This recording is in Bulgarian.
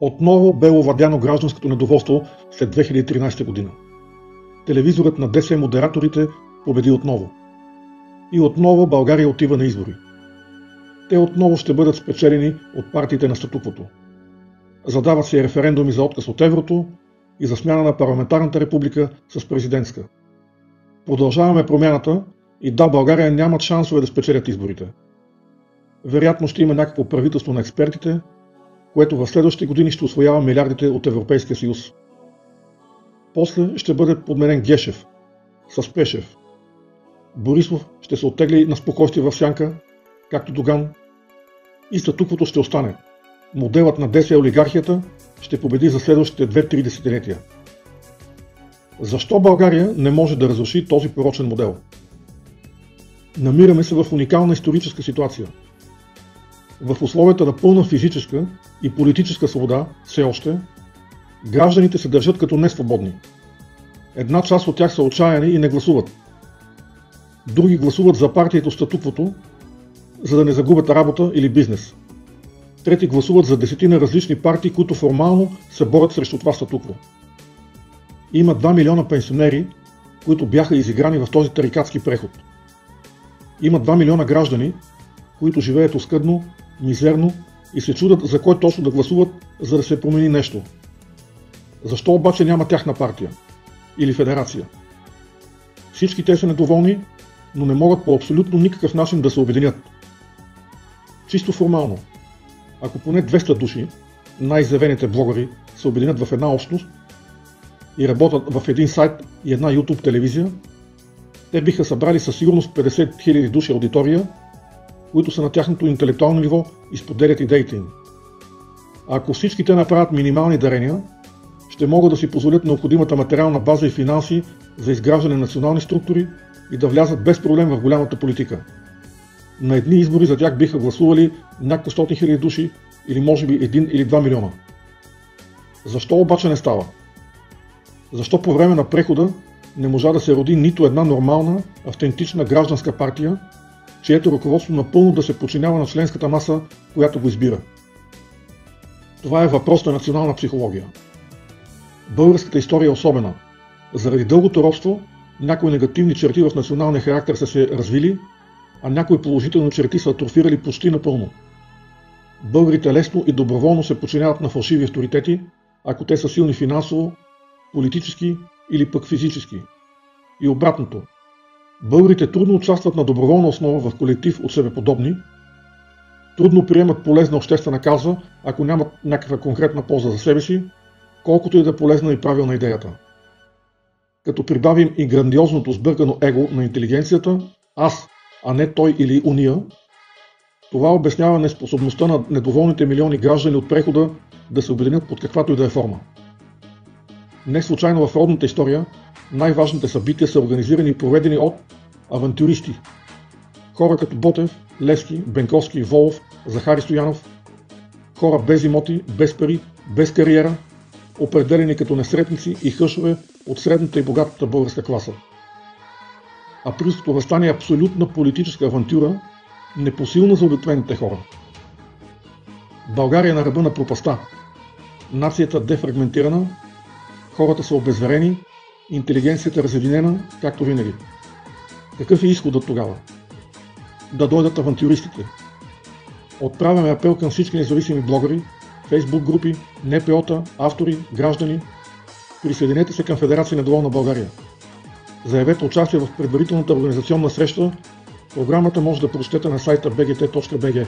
Отново бе овладяно гражданското недоволство след 2013 година. Телевизорът на ДС модераторите победи отново. И отново България отива на избори. Те отново ще бъдат спечелени от партиите на статуквото. Задават се референдуми за отказ от еврото и за смяна на парламентарната република с президентска. Продължаваме промяната и да, България нямат шансове да спечелят изборите. Вероятно ще има някакво правителство на експертите, което в следващите години ще усвоява милиардите от Европейския съюз. После ще бъде подменен Гешев с Пешев. Борисов ще се оттегли на спокойствие в сянка, както Доган, и статуквото ще остане. Моделът на ДС олигархията ще победи за следващите 2-3 десетилетия. Защо България не може да разруши този порочен модел? Намираме се в уникална историческа ситуация. В условията на пълна физическа и политическа свобода, все още, гражданите се държат като несвободни. Една част от тях са отчаяни и не гласуват. Други гласуват за партията от статуквото, за да не загубят работа или бизнес. Трети гласуват за десетина различни партии, които формално се борят срещу това статукво. Има 2 милиона пенсионери, които бяха изиграни в този тарикатски преход. Има 2 милиона граждани, които живеят оскъдно, мизерно и се чудят за кой точно да гласуват, за да се промени нещо. Защо обаче няма тяхна партия или федерация? Всички те са недоволни, но не могат по абсолютно никакъв начин да се обединят. Чисто формално, ако поне 200 души, най-изявените блогъри, се обединят в една общност и работят в един сайт и една YouTube телевизия, те биха събрали със сигурност 50 000 души аудитория, които са на тяхното интелектуално ниво и споделят идеите им. А ако всички те направят минимални дарения, ще могат да си позволят необходимата материална база и финанси за изграждане на национални структури и да влязат без проблем в голямата политика. На едни избори за тях биха гласували няколко стотин хиляди души или може би 1 или 2 милиона. Защо обаче не става? Защо по време на прехода не можа да се роди нито една нормална, автентична гражданска партия, чието ръководство напълно да се подчинява на членската маса, която го избира? Това е въпрос на национална психология. Българската история е особена. Заради дългото робство, някои негативни черти в националния характер са се развили, а някои положителни черти са атрофирали почти напълно. Българите лесно и доброволно се подчиняват на фалшиви авторитети, ако те са силни финансово, политически или пък физически. И обратното. Българите трудно участват на доброволна основа в колектив от себеподобни, трудно приемат полезна обществена кауза, ако нямат някаква конкретна полза за себе си, колкото и да е полезна и правилна идеята. Като прибавим и грандиозното сбъркано его на интелигенцията, аз, а не той или уния, това обяснява неспособността на недоволните милиони граждани от прехода да се обединят под каквато и да е форма. Не случайно в родната история най-важните събития са организирани и проведени от авантюристи. Хора като Ботев, Левски, Бенковски, Волов, Захари Стоянов. Хора без имоти, без пари, без кариера, определени като несретници и хъшове от средната и богатата българска класа. Априлското въстание е абсолютна политическа авантюра, непосилна за обикновените хора. България е на ръба на пропаста. Нацията дефрагментирана, хората са обезверени, интелигенцията разединена, както винаги. Какъв е изходът тогава? Да дойдат авантюристите. Отправяме апел към всички независими блогъри, фейсбук групи, НПО-та, автори, граждани. Присъединете се към Федерация Недоволна България. Заявете участие в предварителната организационна среща. Програмата може да прочетете на сайта bgt.bg.